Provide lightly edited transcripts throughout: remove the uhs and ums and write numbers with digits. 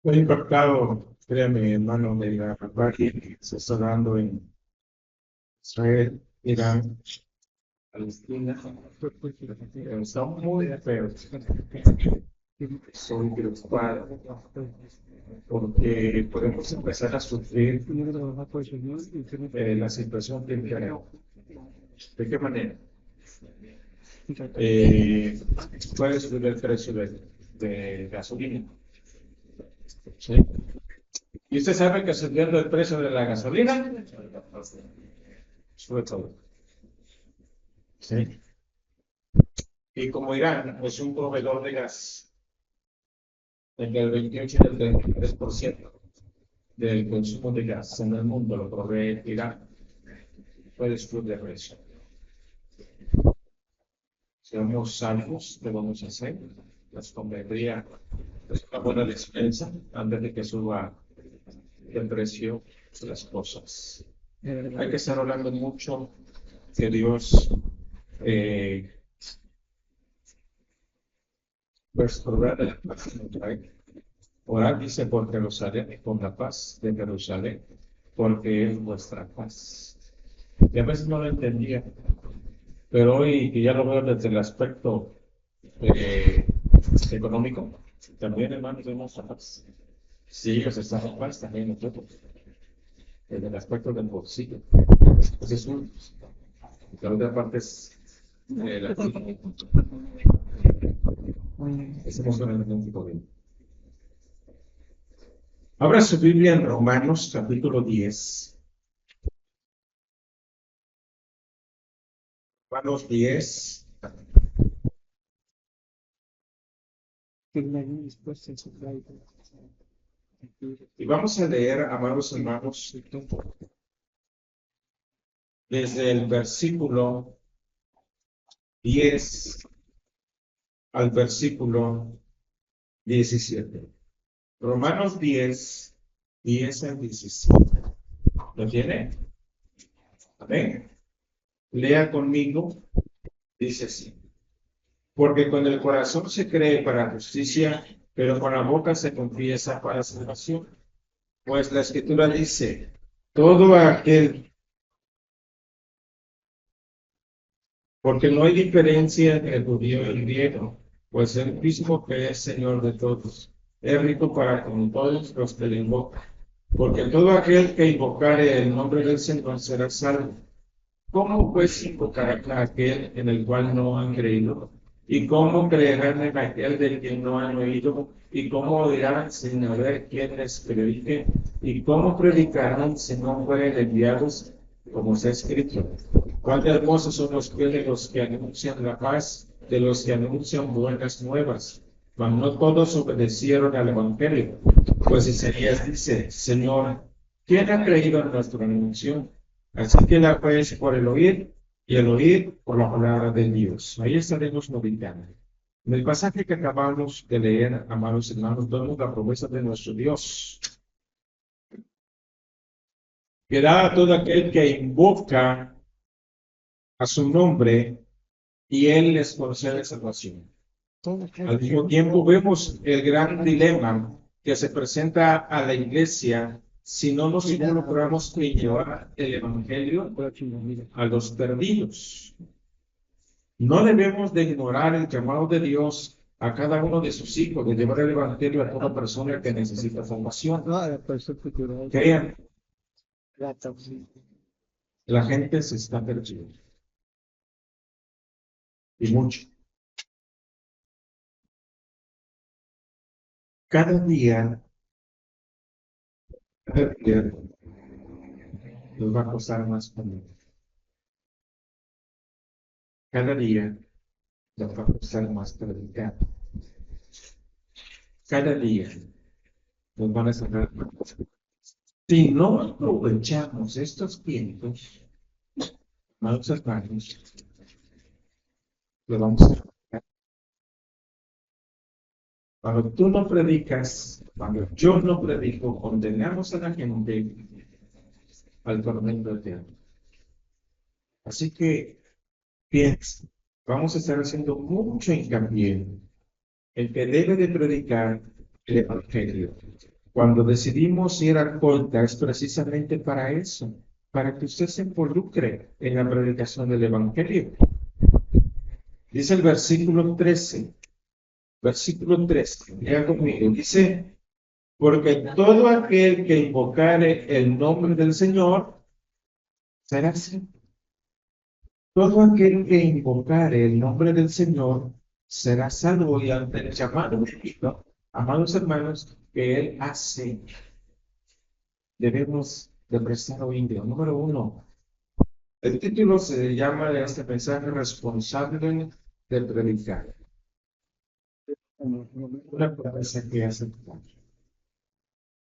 Estoy impactado, créame, hermano, de la campaña que se está dando en Israel, Irán, Palestina. Está muy feo. Estoy preocupado porque podemos empezar a sufrir la situación que viene. ¿De qué manera? Eh, Puede subir el precio de gasolina. ¿Sí? ¿Y usted sabe que subiendo el precio de la gasolina, sube todo? ¿Sí? Y como Irán es un proveedor de gas, entre el 28 y el 33% del consumo de gas en el mundo lo provee Irán, puede subir de precio. Seamos salvos, ¿qué vamos a hacer? Les convendría una buena despensa antes de que suba el precio de las cosas. Hay que estar hablando mucho que Dios pues proveer de la paz que nos trae. Orar dice por Jerusalén, por la paz de Jerusalén, porque es vuestra paz. Y a veces no lo entendía, pero hoy que ya lo veo desde el aspecto eh, económico, también hermanos tenemos paz. Si ellos están en paz, también nosotros, desde el aspecto del bolsillo. Pues es un, la otra parte es la es emocionalmente bien. Abra su Biblia en Romanos capítulo 10. Romanos 10. Y vamos a leer, amados hermanos, desde el versículo 10 al versículo 17. Romanos 10, 10 al 17. ¿Lo tiene? Amén. Lea conmigo. Dice así. Porque con el corazón se cree para justicia, pero con la boca se confiesa para salvación. Pues la Escritura dice, todo aquel, porque no hay diferencia entre el judío y el griego, pues el mismo que es Señor de todos, es rico para con todos los que le invocan. Porque todo aquel que invocare el nombre del Señor será salvo. ¿Cómo pues invocarán a aquel en el cual no han creído? ¿Y cómo creerán en aquel del que no han oído? ¿Y cómo oirán sin haber quien les predique? ¿Y cómo predicarán si no fueren enviados? Como está escrito. Cuán hermosos son los pies de los que anuncian la paz, de los que anuncian buenas nuevas. Mas no todos obedecieron al Evangelio. Pues Isaías dice, Señor, ¿quién ha creído en nuestra anuncio? Así que la fe es por el oír y el oír por la palabra de Dios. Ahí estaremos meditando. En el pasaje que acabamos de leer, amados hermanos, vemos la promesa de nuestro Dios, que da a todo aquel que invoca a su nombre y Él les concede salvación. Al mismo tiempo vemos el gran dilema que se presenta a la iglesia si no nos involucramos en llevar el Evangelio a los perdidos. No debemos de ignorar el llamado de Dios a cada uno de sus hijos de llevar el Evangelio a toda persona que necesita salvación. Crean, la gente se está perdiendo. Y mucho. Cada día nos va a costar más comida. Cada día nos va a costar más predicar. Cada día nos van a sacar más. Si no aprovechamos estos tiempos, amados hermanos, lo vamos a hacer. Cuando tú no predicas, cuando yo no predico, condenamos a la gente al tormento eterno. Así que, piensa, vamos a estar haciendo mucho hincapié en que debe de predicar el Evangelio. Cuando decidimos ir al Colta es precisamente para eso, para que usted se involucre en la predicación del Evangelio. Dice el versículo 13, lea conmigo, dice, porque todo aquel que invocare el nombre del Señor será salvo. Todo aquel que invocare el nombre del Señor será salvo, y ante el llamado de Cristo, amados hermanos, que Él hace, debemos de prestar oído. Número uno, el título se llama de este mensaje responsable de predicar. Una promesa que hace.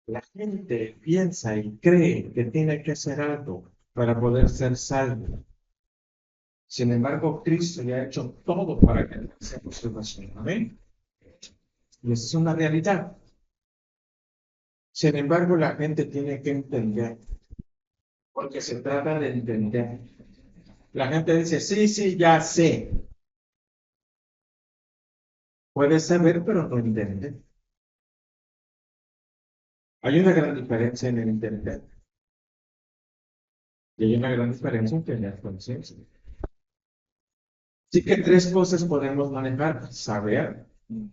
La gente piensa y cree que tiene que hacer algo para poder ser salvo. Sin embargo, Cristo ya ha hecho todo para que seamos salvados. Amén. Y esa es una realidad. Sin embargo, la gente tiene que entender, porque se trata de entender. La gente dice, sí, sí, ya sé. Puede saber, pero no entender. Hay una gran diferencia en el entender. Y hay una gran diferencia en tener conciencia. Así que tres cosas podemos manejar: saber,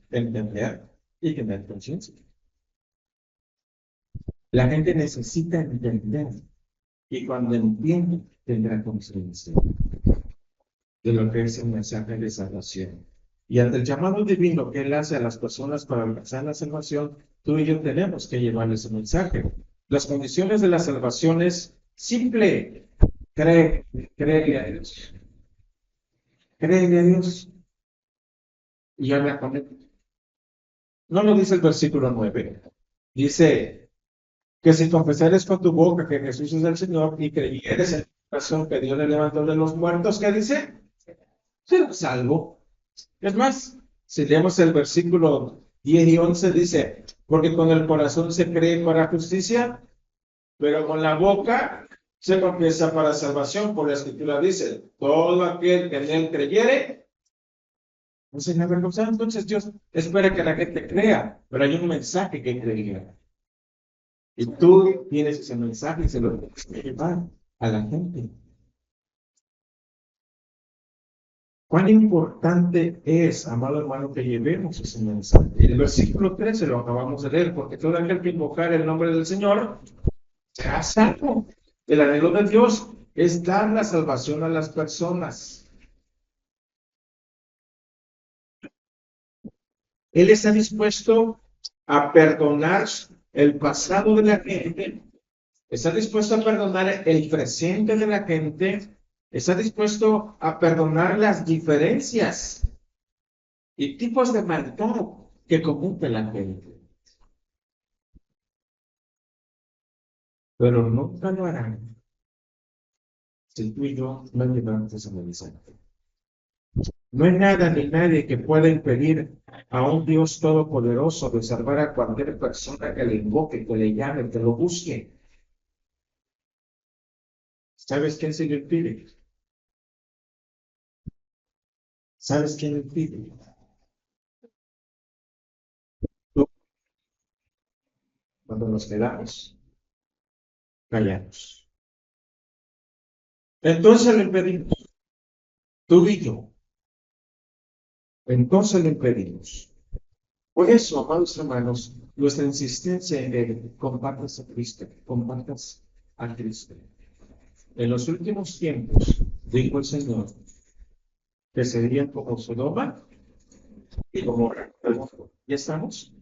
entender y tener conciencia. La gente necesita entender, y cuando entiende tendrá conciencia de lo que es el mensaje de salvación. Y ante el llamado divino que Él hace a las personas para alcanzar la salvación, tú y yo tenemos que llevarles el mensaje. Las condiciones de la salvación es simple: créele a Dios. Créele a Dios y habla con Él. No lo dice el versículo 9. Dice que si confesares con tu boca que Jesús es el Señor y creyeres en tu corazón que Dios le levantó de los muertos, ¿qué dice? Serás salvo. Es más, si leemos el versículo 10 y 11, dice, porque con el corazón se cree para justicia, pero con la boca se confiesa para salvación. Por la Escritura dice, todo aquel que en Él creyere, no será avergonzado. Entonces Dios espera que la gente crea, pero hay un mensaje que creía. Y tú tienes ese mensaje y se lo tienes que llevar a la gente. Cuán importante es, amado hermano, que llevemos ese mensaje. El versículo 13 lo acabamos de leer, porque todo aquel que invocar el nombre del Señor será salvo. El anhelo de Dios es dar la salvación a las personas. Él está dispuesto a perdonar el pasado de la gente, está dispuesto a perdonar el presente de la gente, está dispuesto a perdonar las diferencias y tipos de maldad que comete la gente. Pero nunca lo harán si tú y yo no llevamos ese mensaje. No hay nada ni nadie que pueda impedir a un Dios todopoderoso de salvar a cualquier persona que le invoque, que le llame, que lo busque. ¿Sabes quién se lo impide? ¿Sabes quién lo impide? Tú, cuando nos quedamos callados. Entonces lo impedimos. Tú y yo. Entonces lo impedimos. Por eso, amados hermanos, nuestra insistencia en que compartas a Cristo, compartas a Cristo. En los últimos tiempos, dijo el Señor, que serían como Sodoma y Gomorra. ¿Ya estamos?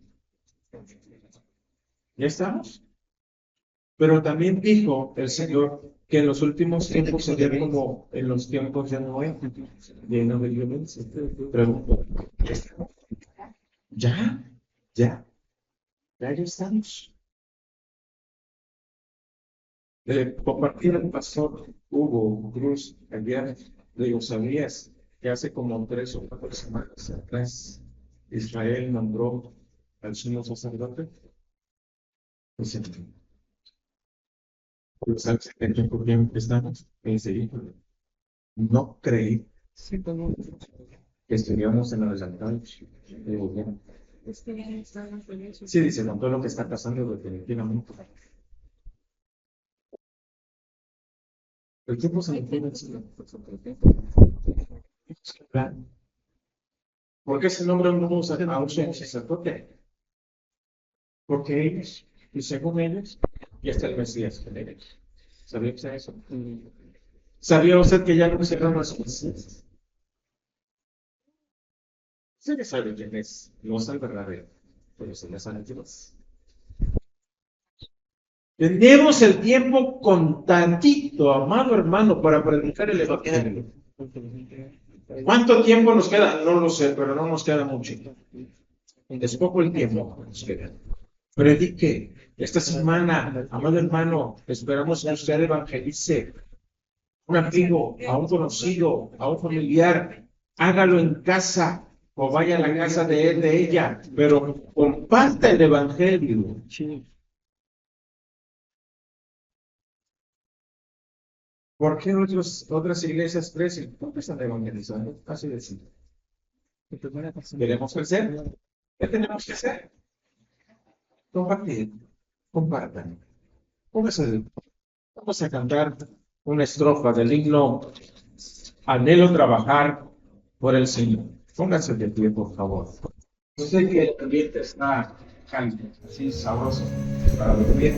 ¿Ya estamos? Pero también dijo el Señor que en los últimos tiempos serían como en los tiempos de Noé, llenos de violencia. Pregunto, ¿ya estamos? ¿Ya? ¿Ya? ¿Ya estamos? Compartir el pastor Hugo Cruz ayer, le digo, ¿sabías que hace como 3 o 4 semanas atrás Israel nombró al sumo sacerdote? Dice, ¿sabes en qué tiempo estamos? Me dice, híjole, no creí que estuviéramos en los altares. Le digo, bien, Sí, dice, con todo lo que está pasando definitivamente. El tiempo se detiene encima. ¿Por qué ese nombre no usa a un sumo sacerdote? Porque ellos, y según ellos, ya está el Mesías con ellos. ¿Sabía usted eso? ¿Sabía usted que ya no serán los Mesías? Sí que sabe quién es, no es el verdadero, pero se le sabe quién es. Tenemos el tiempo contadito, amado hermano, para predicar el Evangelio. ¿Cuánto tiempo nos queda? No lo sé, pero no nos queda mucho. Es poco el tiempo que nos queda. Predique. Esta semana, amado hermano, esperamos que usted evangelice a un amigo, a un conocido, a un familiar. Hágalo en casa o vaya a la casa de él, de ella, pero comparta el Evangelio. ¿Por qué otras iglesias crecen? Porque están evangelizando. Así de simple. ¿Queremos crecer? ¿Qué tenemos que hacer? Compartir. Compartan. Vamos a cantar una estrofa del himno Anhelo trabajar por el Señor. Pónganse de pie, por favor. Yo sé que el ambiente está cálido, así sabroso para dormir.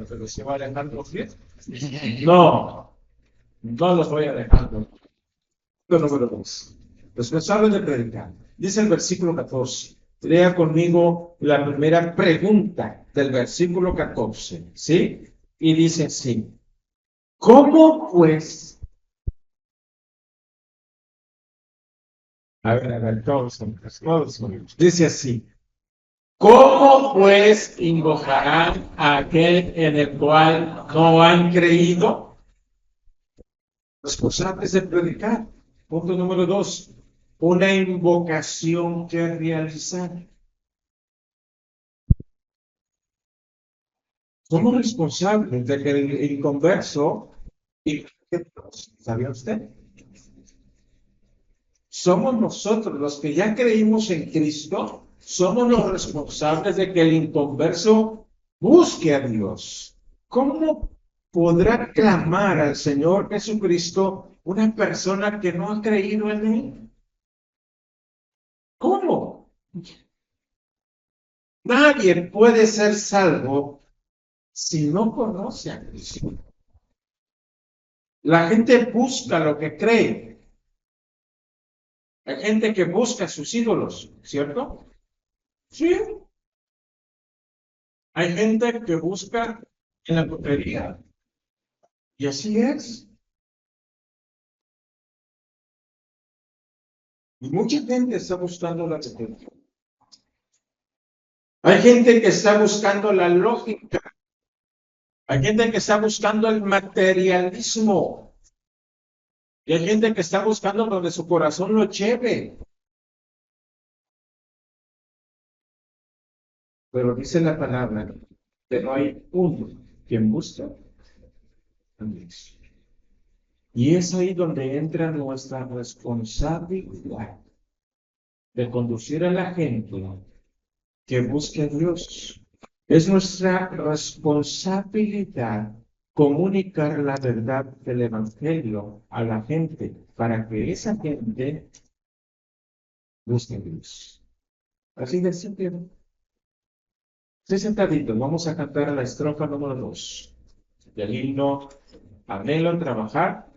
Pero se va a dejar los pies. No, no los voy a dejar. Número 2. Responsables de predicar. Dice el versículo 14. Lea conmigo la primera pregunta del versículo 14. ¿Sí? Y dice así. ¿Cómo pues? A ver, todos. Dice así. ¿Cómo pues invocarán a aquel en el cual no han creído? Responsables de predicar. Punto número 2. Una invocación que realizar. Somos responsables de que el inconverso, ¿sabía usted? Somos nosotros los que ya creímos en Cristo, somos los responsables de que el inconverso busque a Dios. ¿Cómo podrá clamar al Señor Jesucristo una persona que no ha creído en Él? ¿Cómo? Nadie puede ser salvo si no conoce a Cristo. La gente busca lo que cree. Hay gente que busca sus ídolos, ¿cierto? Sí. Hay gente que busca en la lotería. Y así es. Y mucha gente está buscando la lotería. Hay gente que está buscando la lógica. Hay gente que está buscando el materialismo. Y hay gente que está buscando donde su corazón lo lleve. Pero dice la palabra que no hay uno quien busca a Dios. Y es ahí donde entra nuestra responsabilidad de conducir a la gente que busque a Dios. Es nuestra responsabilidad comunicar la verdad del Evangelio a la gente para que esa gente busque a Dios. Así de simple. Estoy sentadito, vamos a cantar la estrofa número 2 del himno Anhelo trabajar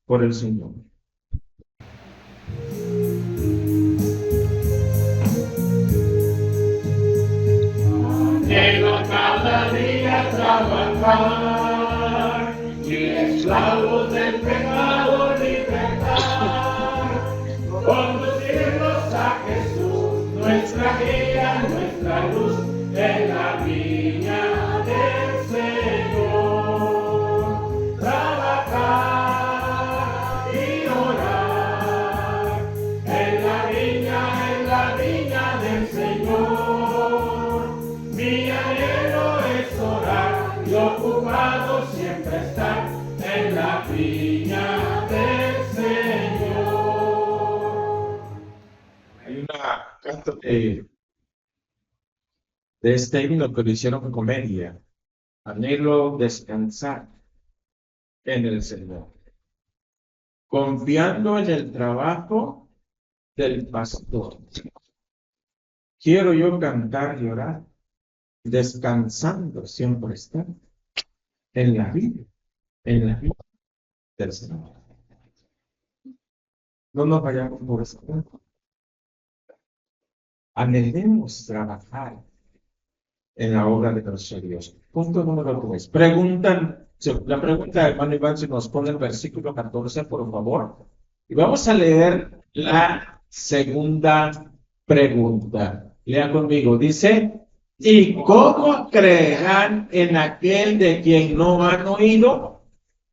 por el Señor. Anhelo cada día trabajar y esclavos del pecado libertad, conducirlos a Jesús, nuestra guía, nuestra luz, en la viña del Señor. Trabajar y orar en la viña del Señor. Mi anhelo es orar y ocupado siempre estar en la viña del Señor. Hay una canto de este himno que lo hicieron comedia. Anhelo descansar en el Señor, confiando en el trabajo del pastor. Quiero yo cantar y orar, descansando siempre estar en la vida del Señor. No nos vayamos por ese punto. Anhelemos trabajar en la obra de nuestro Dios. Punto número 3. La pregunta, hermano Iván, si nos pone el versículo 14, por favor. Y vamos a leer la segunda pregunta. Lea conmigo. Dice, ¿y cómo creerán en aquel de quien no han oído?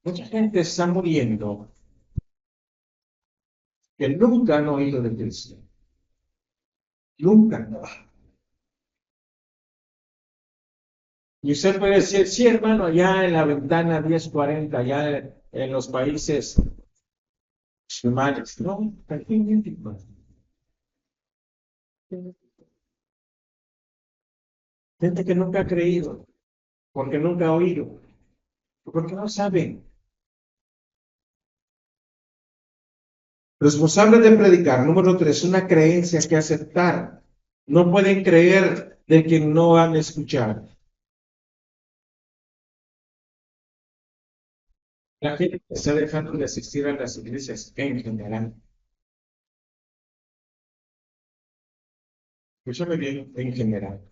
Mucha gente está muriendo que nunca han oído de Cristo. Nunca. Y usted puede decir, sí, hermano, allá en la ventana 1040, allá en los países musulmanes. No, aquí en México. Gente que nunca ha creído, porque nunca ha oído, porque no saben. Responsable de predicar, número 3, una creencia que aceptar. No pueden creer de quien no han escuchado. La gente está dejando de asistir a las iglesias en general. Escúchame bien, en general.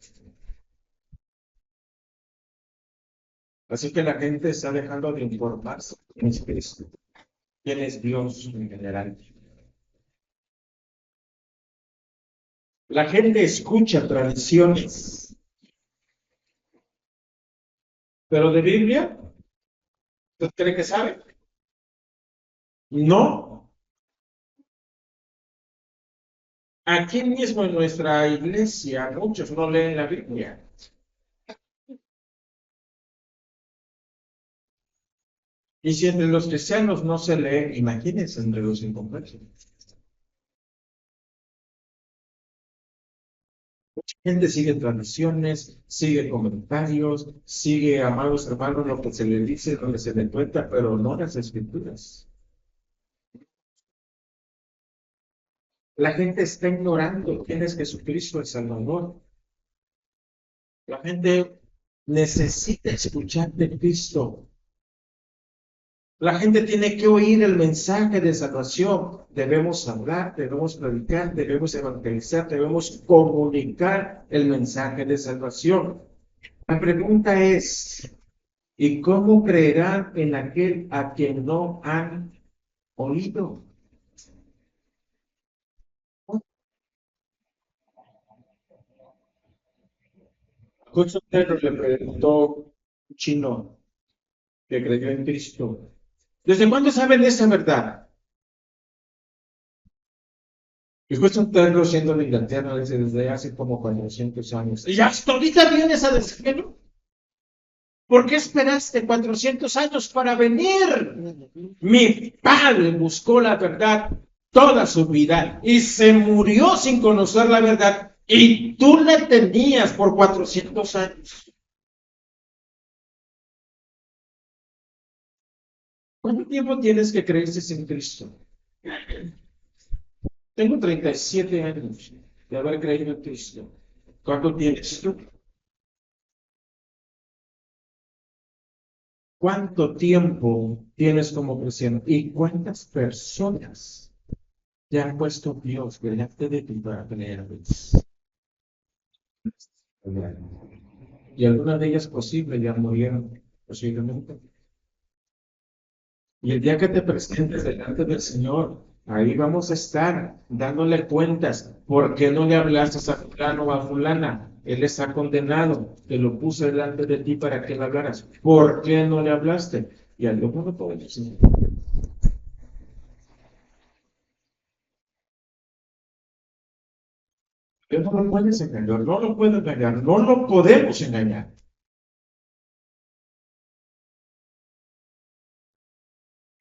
Así que la gente está dejando de informarse quién es Cristo, quién es Dios en general. La gente escucha tradiciones, pero de Biblia, ¿usted cree que sabe? No. Aquí mismo en nuestra iglesia, muchos no leen la Biblia. Y si entre los cristianos no se lee, imagínense entre los inconversos. Mucha gente sigue tradiciones, sigue comentarios, sigue, amados hermanos, lo que se le dice, donde se le cuenta, pero no las escrituras. La gente está ignorando quién es Jesucristo el Salvador. La gente necesita escuchar de Cristo. La gente tiene que oír el mensaje de salvación. Debemos hablar, debemos predicar, debemos evangelizar, debemos comunicar el mensaje de salvación. La pregunta es, ¿y cómo creerán en aquel a quien no han oído? Justo Pedro le preguntó un chino que creyó en Cristo, ¿desde cuándo saben esa verdad? Y justo Pedro, siendo de Inglaterra, desde hace como 400 años. ¿Y hasta ahorita vienes a decirlo? ¿Por qué esperaste 400 años para venir? Mi padre buscó la verdad toda su vida y se murió sin conocer la verdad. Y tú la tenías por 400 años. ¿Cuánto tiempo tienes que creerse en Cristo? Tengo 37 años de haber creído en Cristo. ¿Cuánto tienes tú? ¿Cuánto tiempo tienes como cristiano? ¿Y cuántas personas te ha puesto Dios delante de ti para creerles. Y algunas de ellas posibles ya murieron, posiblemente. Y el día que te presentes delante del Señor, ahí vamos a estar dándole cuentas. ¿Por qué no le hablaste a fulano o a fulana? Él está condenado. Te lo puse delante de ti para que le hablaras. ¿Por qué no le hablaste? Y al Dios no lo puedo decir. Dios no lo puedes engañar, no lo puedo engañar, no lo podemos engañar.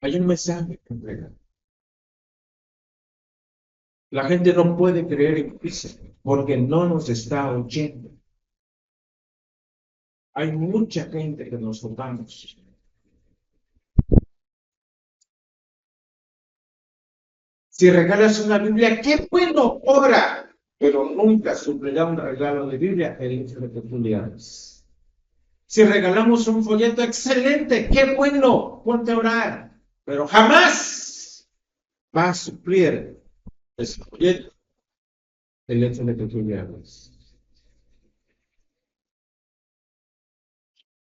Hay un mensaje que entregar. La gente no puede creer en Cristo porque no nos está oyendo. Hay mucha gente que nos votamos. Si regalas una Biblia, qué bueno, obra, pero nunca suplirá un regalo de Biblia el hecho de que tú leas. Si regalamos un folleto, excelente, qué bueno, ponte a orar, pero jamás va a suplir ese folleto el hecho de que tú leas.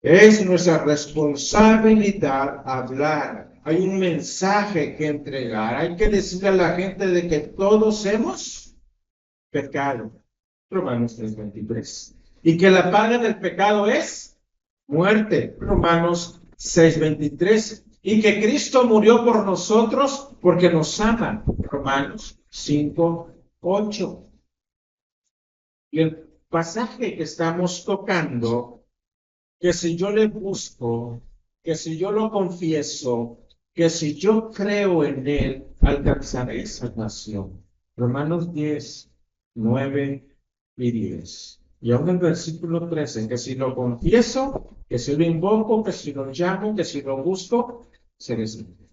Es nuestra responsabilidad hablar. Hay un mensaje que entregar. Hay que decirle a la gente de que todos hemos pecado. Romanos 3:23. Y que la paga del pecado es muerte. Romanos 6:23. Y que Cristo murió por nosotros porque nos ama. Romanos 5:8. Y el pasaje que estamos tocando, que si yo le busco, que si yo lo confieso, que si yo creo en él, alcanzaré salvación. Romanos 10:9 y 10. Y aún el versículo 13, que si lo confieso, que si lo invoco, que si lo llamo, que si lo busco, seré salvo.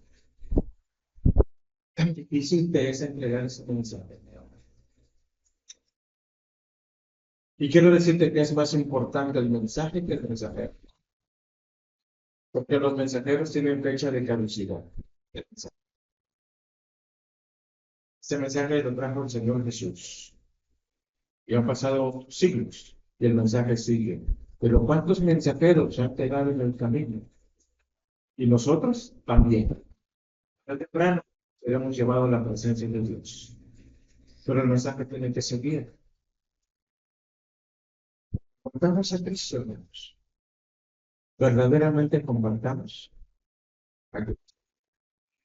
Tan difícil te es entregar ese mensaje. Y quiero decirte que es más importante el mensaje que el mensajero. Porque los mensajeros tienen fecha de caducidad. Este mensaje lo trajo el Señor Jesús. Y han pasado siglos y el mensaje sigue. Pero ¿cuántos mensajeros se han quedado en el camino? Y nosotros también. Al temprano hemos llevado la presencia de Dios. Pero el mensaje tiene que seguir. Compartamos a Cristo, hermanos. Verdaderamente compartamos a Cristo.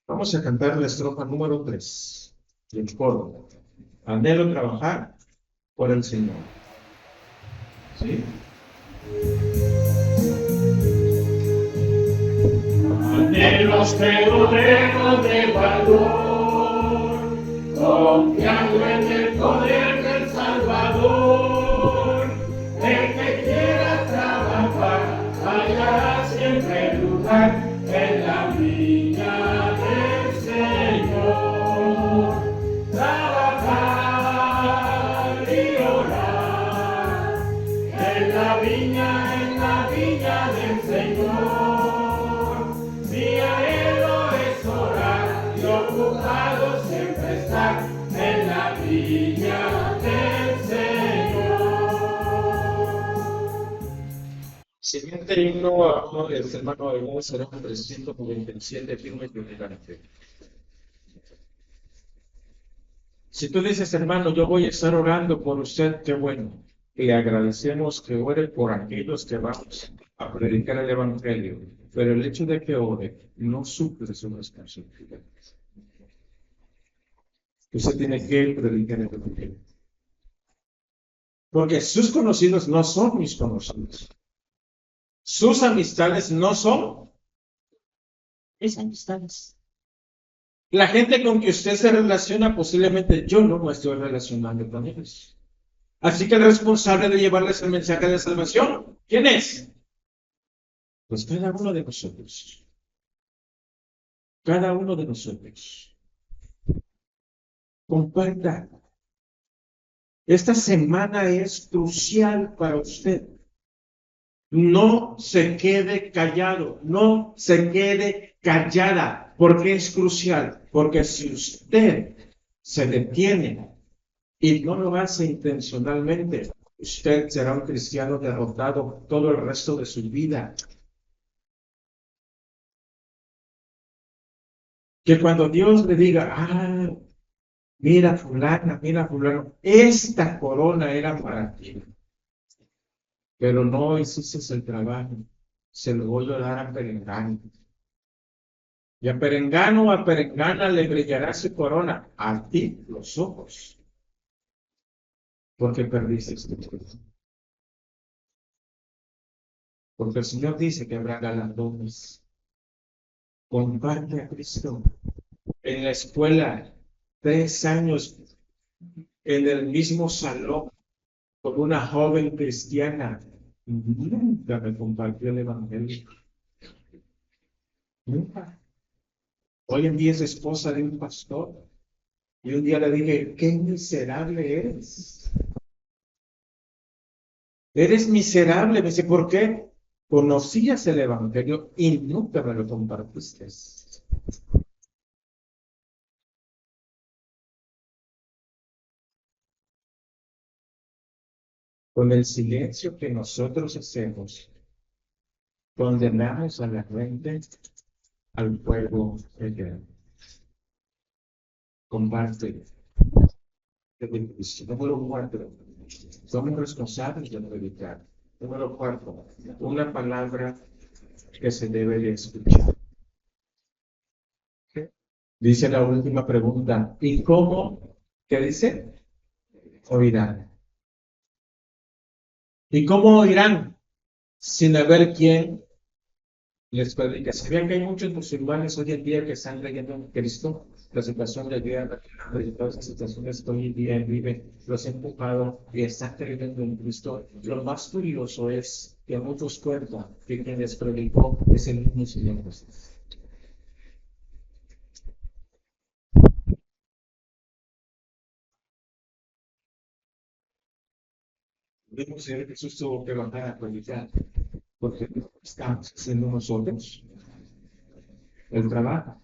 Vamos a cantar la estrofa número 3 del coro. Anhelo trabajar por el Señor. ¿Sí? Anhelos que rodeo de valor, confiando en el poder del Salvador. El que quiera trabajar, hallará siempre lugar en la viña del Señor. Trabajar y orar en la viña del Señor. Mi anhelo es orar y ocupado siempre estar en la viña del Señor. Siguiente himno a uno del hermano de Dios será un 397, firme y vibrante. Si tú dices, hermano, yo voy a estar orando por usted, qué bueno. Le agradecemos que ore por aquellos que vamos a predicar el Evangelio. Pero el hecho de que ore no suple su responsabilidad. Usted tiene que predicar el Evangelio. Porque sus conocidos no son mis conocidos. Sus amistades no son mis amistades. La gente con que usted se relaciona, posiblemente yo no me estoy relacionando con ellos. Así que el responsable de llevarles el mensaje de salvación, ¿quién es? Pues cada uno de nosotros. Cada uno de nosotros. Comparta. Esta semana es crucial para usted. No se quede callado, no se quede callada, porque es crucial. Porque si usted se detiene y no lo hace intencionalmente, usted será un cristiano derrotado todo el resto de su vida. Que cuando Dios le diga, mira fulana, mira fulano, esta corona era para ti, pero no hiciste el trabajo, se lo voy a dar a Perengano. Y a Perengano o a Perengana le brillará su corona, a ti los ojos, porque perdiste este tiempo. Porque el Señor dice que habrá galardones. Comparte a Cristo en la escuela, 3 años en el mismo salón con una joven cristiana. Nunca me compartió el evangelio. Nunca. Hoy en día es esposa de un pastor. Y un día le dije, qué miserable eres. Eres miserable. Me dice, ¿por qué? Conocías el evangelio y nunca me lo compartiste. Con el silencio que nosotros hacemos, condenamos a la gente al fuego eterno. Comparte. Número 4. Somos responsables de predicar. Número 4. Una palabra que se debe de escuchar. Dice la última pregunta. ¿Y cómo? ¿Qué dice? Oirán. ¿Y cómo oirán? Sin haber quien les predica. ¿Sabían que hay muchos musulmanes hoy en día que están creyendo en Cristo? La situación de guerra y todas esas situaciones que hoy en día viven, los ha empujado y están creyendo en Cristo. Lo más curioso es que muchos cuentan que quien les predicó es el mismo Señor Jesús. El Señor Jesús tuvo que bajar a predicar, porque estamos haciendo nosotros el trabajo.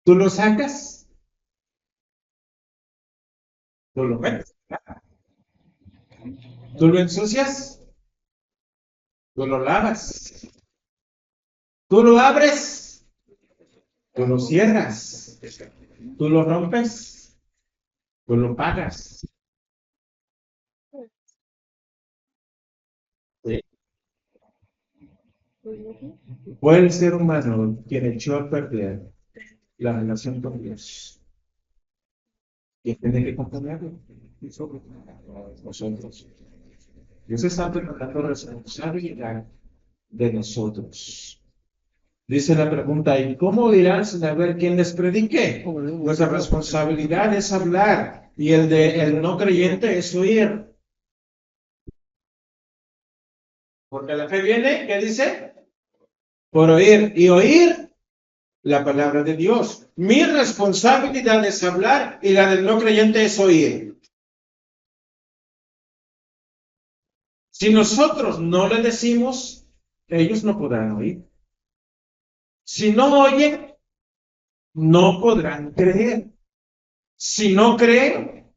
Tú lo sacas, tú lo metes, tú lo ensucias, tú lo lavas, tú lo abres, tú lo cierras, tú lo rompes, tú lo pagas. ¿Sí? Fue el ser humano quien echó a perder la relación con Dios. ¿Quién tiene que componerlo? Nosotros. Dios está preparando responsabilidad de nosotros. Dice la pregunta, ¿y cómo dirán sin haber quien les predique? Nuestra responsabilidad es hablar y el de el no creyente es oír. Porque la fe viene, ¿qué dice? Por oír. Y oír la palabra de Dios. Mi responsabilidad es hablar y la del no creyente es oír. Si nosotros no le decimos, ellos no podrán oír. Si no oyen, no podrán creer. Si no creen,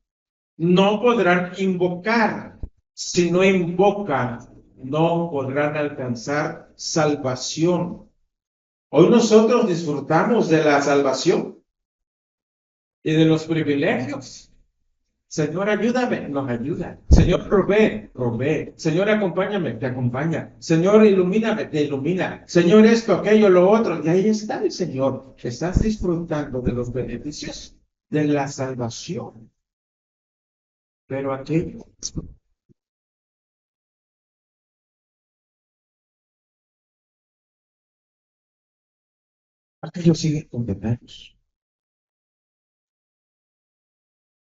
no podrán invocar. Si no invocan, no podrán alcanzar salvación. Hoy nosotros disfrutamos de la salvación y de los privilegios. Señor, ayúdame, nos ayuda. Señor, provee, provee. Señor, acompáñame, te acompaña. Señor, ilumíname, te ilumina. Señor, esto, aquello, lo otro. Y ahí está el Señor. Estás disfrutando de los beneficios de la salvación. Pero aquellos siguen condenados.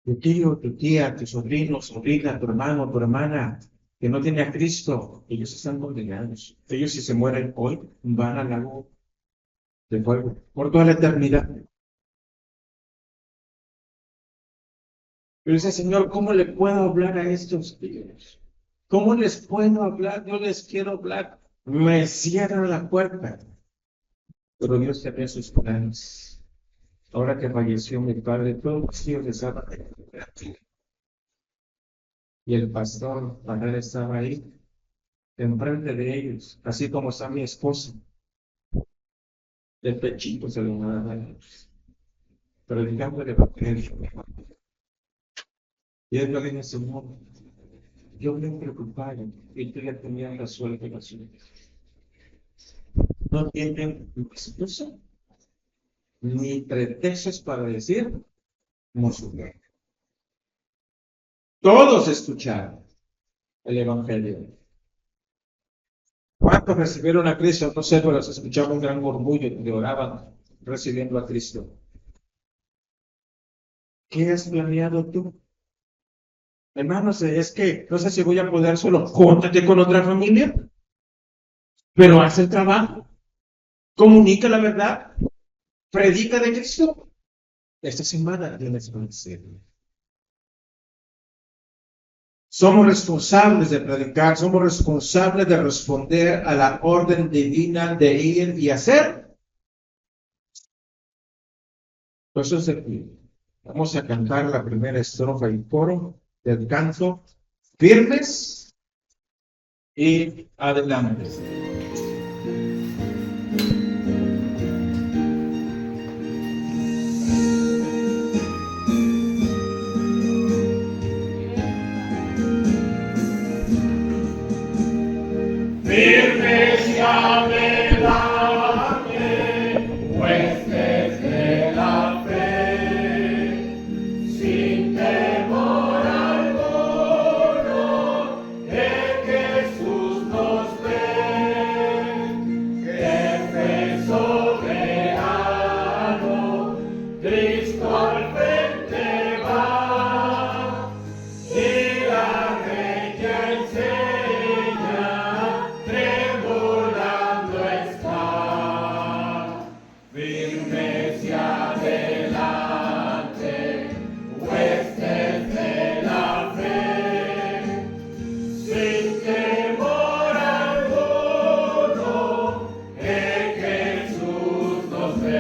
Tu tío, tu tía, tu sobrino, sobrina, tu hermano, tu hermana, que no tiene a Cristo, ellos están condenados. Ellos, si se mueren hoy, van al lago de fuego por toda la eternidad. Pero dice, Señor, ¿cómo le puedo hablar a estos tíos? ¿Cómo les puedo hablar? Yo les quiero hablar. Me cierran la puerta. pero Dios tenía sus planes. Ahora que falleció mi padre, todos los hijos estaban ahí. Y el pastor Manuel estaba ahí, enfrente de ellos, así como está mi esposa. De pechito se lo van a dar, predicando el evangelio. Y él me dice, Señor, yo me preocupaba y tú ya tenías resuelto el asunto. No tienen excusa ni pretextos para decir, no supe. Todos escucharon el evangelio. ¿Cuántos recibieron a Cristo? No sé, pero se escuchaba un gran murmullo que oraban recibiendo a Cristo. ¿Qué has planeado tú? Hermanos, es que no sé si voy a poder solo, júntate con otra familia, pero haz el trabajo, comunica la verdad, predica de Cristo. Esta semana tienes que hacerlo. Somos responsables de predicar, somos responsables de responder a la orden divina de ir y hacer. Entonces, vamos a cantar la primera estrofa y coro del canto, firmes y adelante. Firmes y adelante, huestes de la fe, sin temor alguno, que Jesús nos ve, que fe soberano, Cristo al frente va, y la reya enseña, tremolando está, firmes y adelante, huestes de la fe, sin temor alguno, que Jesús nos ve.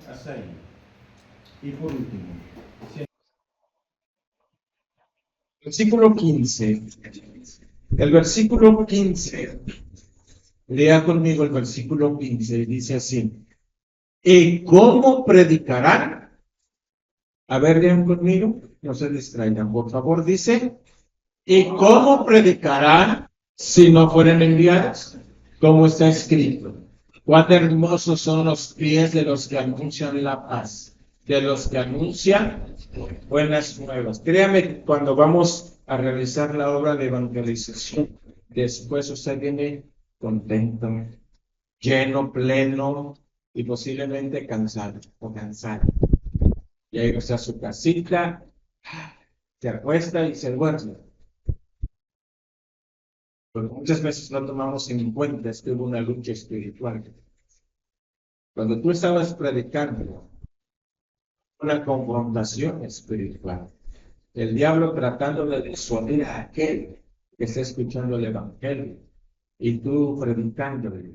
Hasta ahí. Y por último, Versículo 15. El versículo 15. Lea conmigo el versículo 15. Dice así. ¿Y cómo predicarán? A ver, lean conmigo. No se distraigan, por favor. Dice. ¿Y cómo predicarán si no fueren enviados? Como está escrito. Cuán hermosos son los pies de los que anuncian la paz, de los que anuncian buenas nuevas. Créame, cuando vamos a realizar la obra de evangelización, después usted viene contento, lleno, pleno y posiblemente cansado o cansado. Llega usted a su casita, se acuesta y se duerme. Pero muchas veces no tomamos en cuenta que hubo una lucha espiritual. Cuando tú estabas predicando, una confrontación espiritual. El diablo tratando de disuadir a aquel que está escuchando el evangelio y tú predicándole.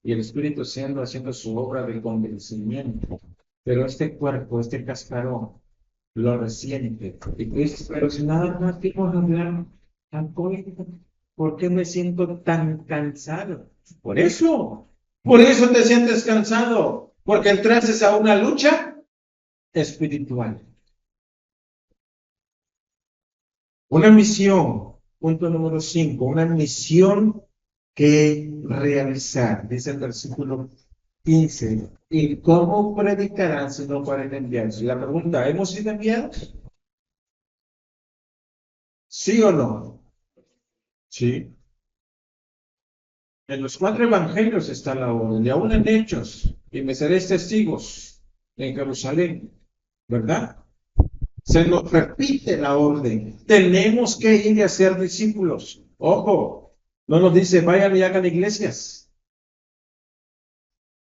Y el Espíritu Santo haciendo su obra de convencimiento. Pero este cuerpo, este cascarón, lo resiente. Y tú dices, pero si nada más quiero hablar tampoco, ¿por qué me siento tan cansado? Por eso te sientes cansado, porque entraste a una lucha espiritual. Una misión, punto número 5, una misión que realizar, dice el versículo 15. ¿Y cómo predicarán si no fueren enviados? Y la pregunta, ¿hemos sido enviados? ¿Sí o no? Sí. En los 4 evangelios está la orden, y aún en Hechos, y me seréis testigos en Jerusalén, ¿verdad? Se nos repite la orden. Tenemos que ir a ser discípulos. Ojo, no nos dice vayan y hagan iglesias.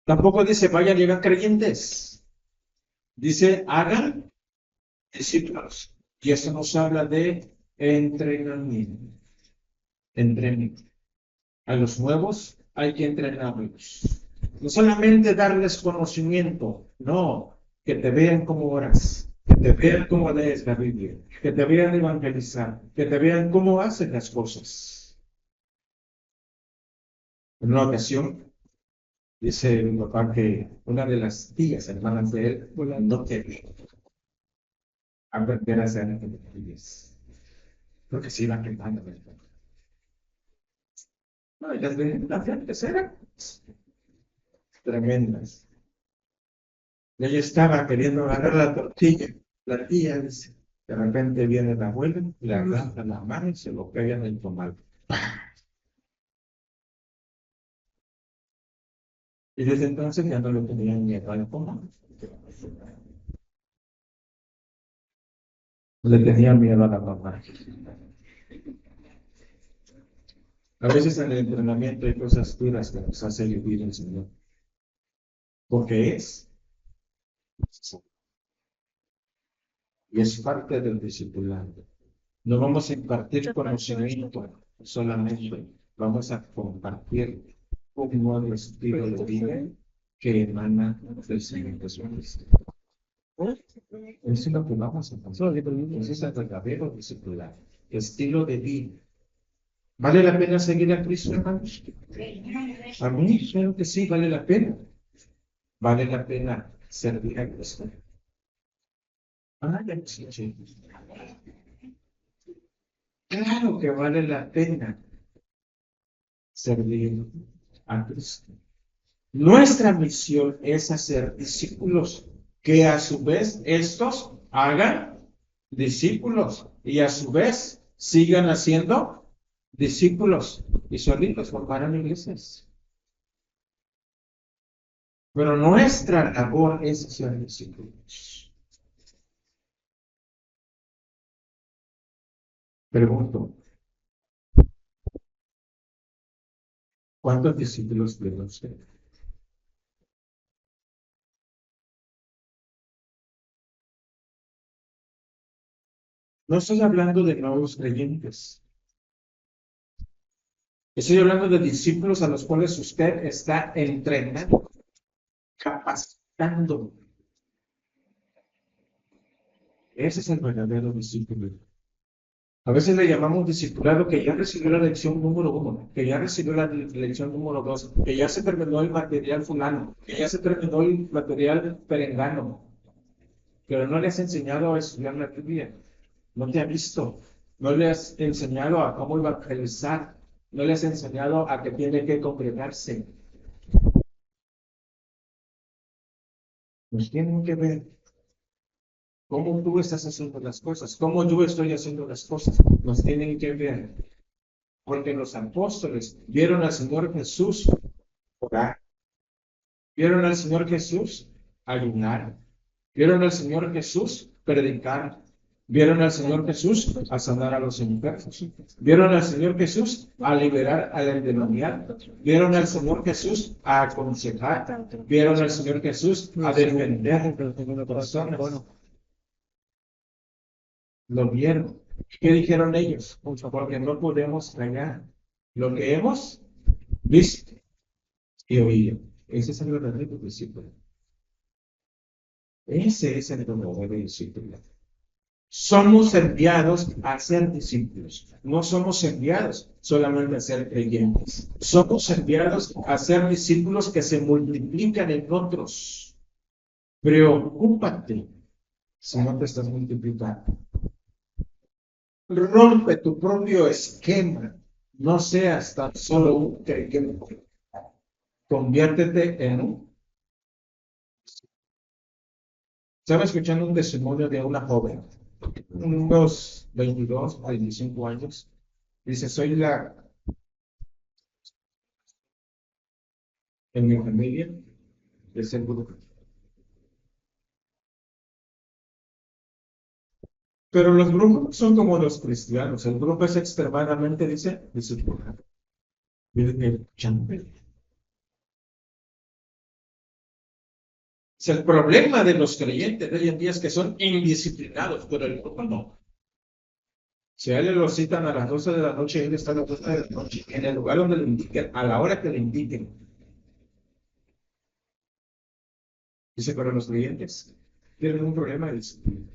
Tampoco dice vayan y hagan creyentes. Dice hagan discípulos. Y eso nos habla de entrenamiento. Entrenamiento. A los nuevos hay que entrenarlos. No solamente darles conocimiento, no, que te vean cómo oras, que te vean cómo lees la Biblia, que te vean evangelizar, que te vean cómo hacen las cosas. En una ocasión, dice mi papá que una de las tías, hermanas de él, no quería aprender a hacer actividades, porque se iba quemando. No, y las gentes eran tremendas. Y ella estaba queriendo agarrar la tortilla. La tía dice, de repente viene la abuela, le agarra la mano y se lo pega en el comal. Y desde entonces ya no le tenían miedo al comal. Le tenían miedo a la mamá. A veces en el entrenamiento hay cosas duras que nos hace vivir el Señor. Porque es. Y es parte del discipulado. No vamos a impartir conocimiento solamente, vamos a compartir un nuevo estilo de vida que emana del Señor Jesucristo. Eso es lo que vamos a hacer. Ese es el verdadero discipulado. Estilo de vida. ¿Vale la pena seguir a Cristo, hermanos? A mí creo que sí, vale la pena. Vale la pena servir a Cristo. Ya escuché. Claro que vale la pena servir a Cristo. Nuestra misión es hacer discípulos, que a su vez estos hagan discípulos y a su vez sigan haciendo discípulos y solitos formarán iglesias. Pero nuestra labor es ser discípulos. Pregunto, ¿cuántos discípulos tiene usted? No estoy hablando de nuevos creyentes. Estoy hablando de discípulos a los cuales usted está entrenando, capacitando. Ese es el verdadero discípulo. A veces le llamamos discipulado que ya recibió la lección número 1, que ya recibió la lección número 2, que ya se terminó el material fulano, que ya se terminó el material perengano, pero no le has enseñado a estudiar la Biblia, no te ha visto, no le has enseñado a cómo evangelizar, no le has enseñado a que tiene que congregarse. Nos tienen que ver cómo tú estás haciendo las cosas, cómo yo estoy haciendo las cosas, nos tienen que ver. Porque los apóstoles vieron al Señor Jesús orar, vieron al Señor Jesús ayunar, vieron al Señor Jesús predicar, vieron al Señor Jesús a sanar a los enfermos, vieron al Señor Jesús a liberar al endemoniado, vieron al Señor Jesús a aconsejar, vieron al Señor Jesús a defender a personas. Lo vieron. ¿Qué dijeron ellos? Porque no podemos callar lo que hemos visto y oído. Ese es el verdadero discípulo. Ese es el verdadero discípulo. Somos enviados a ser discípulos. No somos enviados solamente a ser creyentes. Somos enviados a ser discípulos que se multiplican en otros. Preocúpate si no te estás multiplicando. Rompe tu propio esquema. No seas tan solo un creyente. Conviértete en un. Estaba escuchando un testimonio de una joven, unos 22, 25 años. Dice, soy en mi familia, es el grupo. Pero los grupos son como los cristianos. El grupo es extremadamente, dice, disciplinado. Miren el champel. El problema de los creyentes de hoy en día es que son indisciplinados, pero el grupo no. Si a él lo citan a las 12 de la noche, él está a las 12 de la noche, en el lugar donde le indiquen, a la hora que le indiquen. Dice, pero los creyentes tienen un problema de disciplina.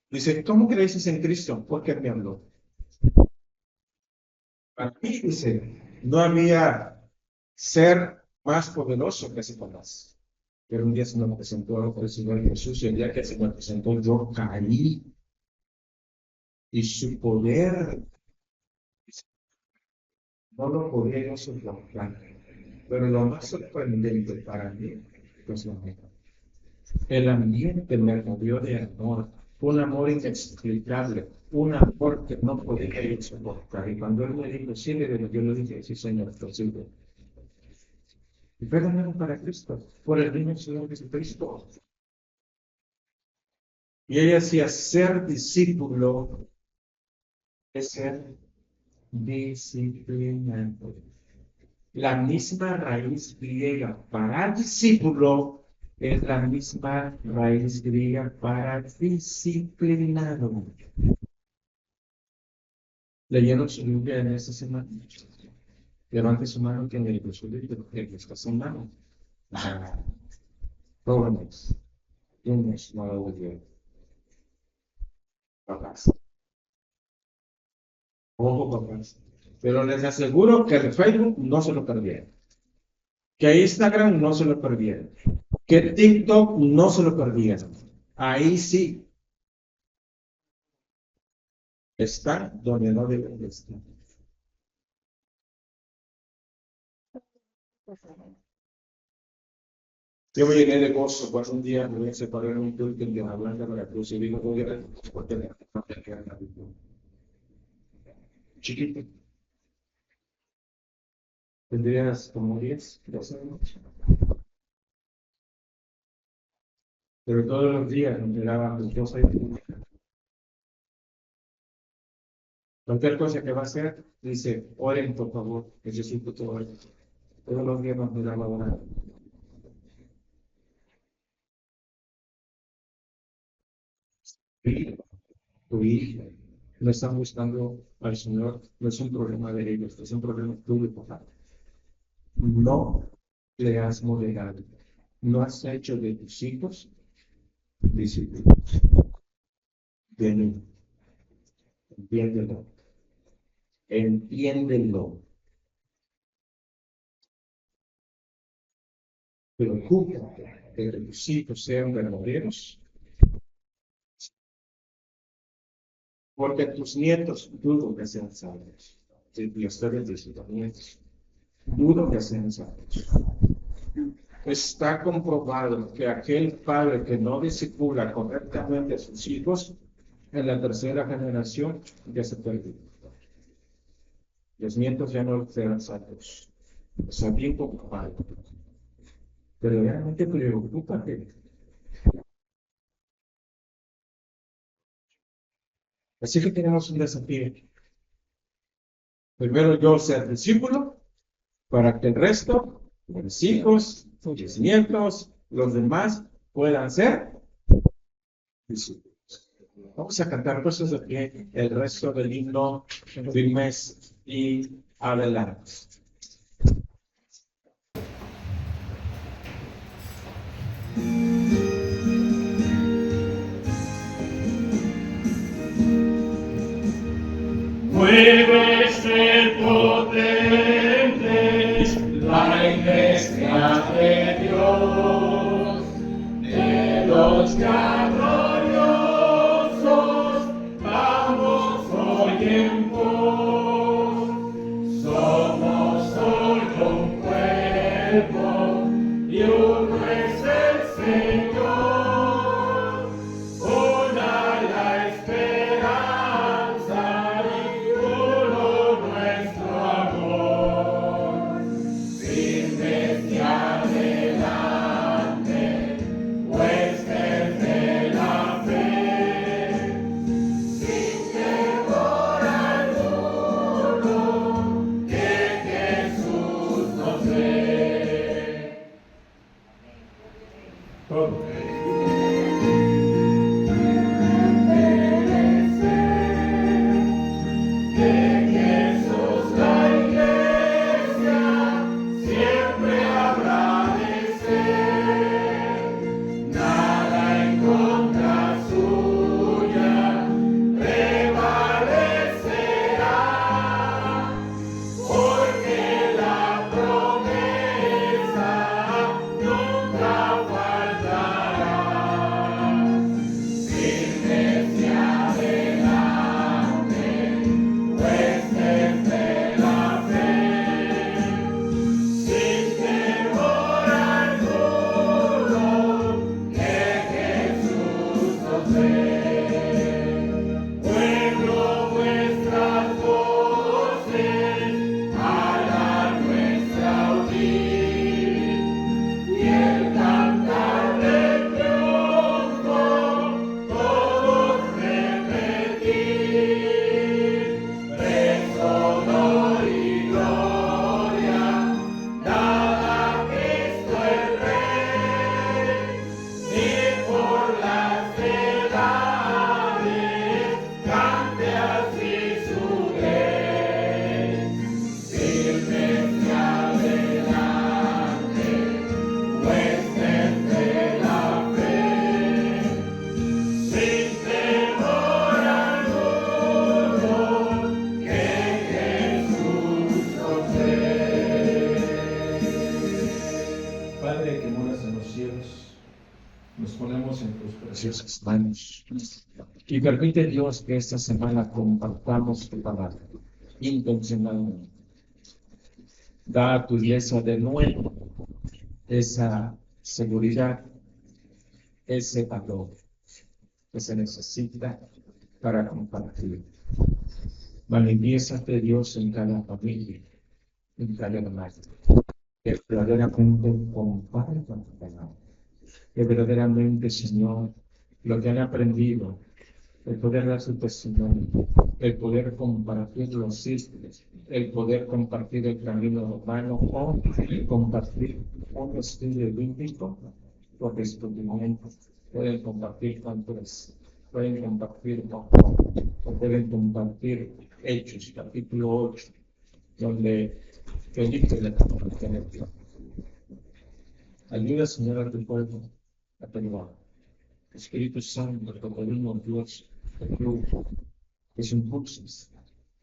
Dice, ¿cómo creéis en Cristo? ¿Por qué me habló? Para mí, dice, no había ser más poderoso que Satanás. Pero un día se me presentó el Señor Jesús y el día que se me presentó yo caí y su poder no lo podía yo soportar. Pero lo más sorprendente para mí pues lo mismo. El ambiente me movió de amor, un amor inexplicable, un amor que no podía yo soportar. Y cuando él me dijo, sí, yo le dije, sí, Señor, posible. Y fue ganado para Cristo, por el mismo Señor Jesucristo. Y ella decía, ser discípulo es ser disciplinado. La misma raíz griega para discípulo es la misma raíz griega para disciplinado. Leyeron su Biblia en esta semana. Levante su mano que me dijo su Biblia, que está sin mano. Jóvenes, niños, no lo oyeron. Papás. Ojo, papás. Pero les aseguro que el Facebook no se lo perdieron. Que Instagram no se lo perdieron. Que TikTok no se lo perdieron. Ahí sí está donde no deben de estar. Yo me llené de gozo cuando un día me voy a separar en un culto en Blanca, Veracruz, y digo, voy a ver porque me queda la Biblia. Chiquito. Tendrías como 10, 12 años. Pero todos los días me miraba, pues yo soy cualquier cosa que va a hacer, dice, oren por favor, necesito todo esto. Todos los días nos miraba a orar. Tu hija no están buscando al Señor, no es un problema de ellos, es un problema tuyo. No le has moderado, no has hecho de tus hijos discípulos. Ven, entiéndelo, entiéndelo. Preocúpate de que tus hijos sean verdaderos, porque tus nietos dudo que sean salvos. Si Dios te bendice tus nietos, dudo que sean salvos. Está comprobado que aquel padre que no discipula correctamente a sus hijos, en la tercera generación ya se perdió. Los nietos ya no serán salvos. Está bien comprobado. Pero realmente preocúpate. Así que tenemos un desafío. Primero yo ser discípulo, para que el resto, mis hijos, mis nietos, los demás, puedan ser discípulos. Vamos a cantar cosas de pie el resto del himno firmes y adelante. Muévese potente la iglesia de Dios, de los gloriosos, vamos hoy en pos. Somos solo un cuerpo y uno es el Señor. Una la esperanza y uno nuestro amor. Firmes y adelante, huestes de la Nos ponemos en tus preciosas manos. Y permite, Dios, que esta semana compartamos tu palabra intencionalmente. Da a tu iglesia de nuevo esa seguridad, ese valor que se necesita para compartir. Manifiéstate, Dios, en cada familia, en cada hermano, que verdaderamente compartan tu palabra, que verdaderamente, Señor, lo que han aprendido, el poder dar su testimonio, el poder compartir los círculos, el poder compartir el camino humano o compartir un estilo bíblico por descubrimiento, pueden compartir cantos, pueden compartir o pueden compartir Hechos, capítulo 8, donde Felipe le tiene. Ayuda, Señor, a tu pueblo a pelear. Espíritu Santo, te pedimos, Dios, que tú les impulses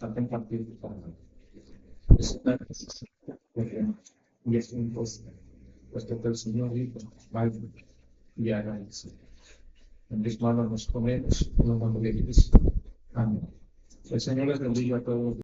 a compartir tu palabra. Es una necesidad y es un impuesto, puesto que el Señor dijo, vaya y haga eso. En mis manos nos ponemos, en el nombre de Cristo. Amén. El Señor les bendiga a todos.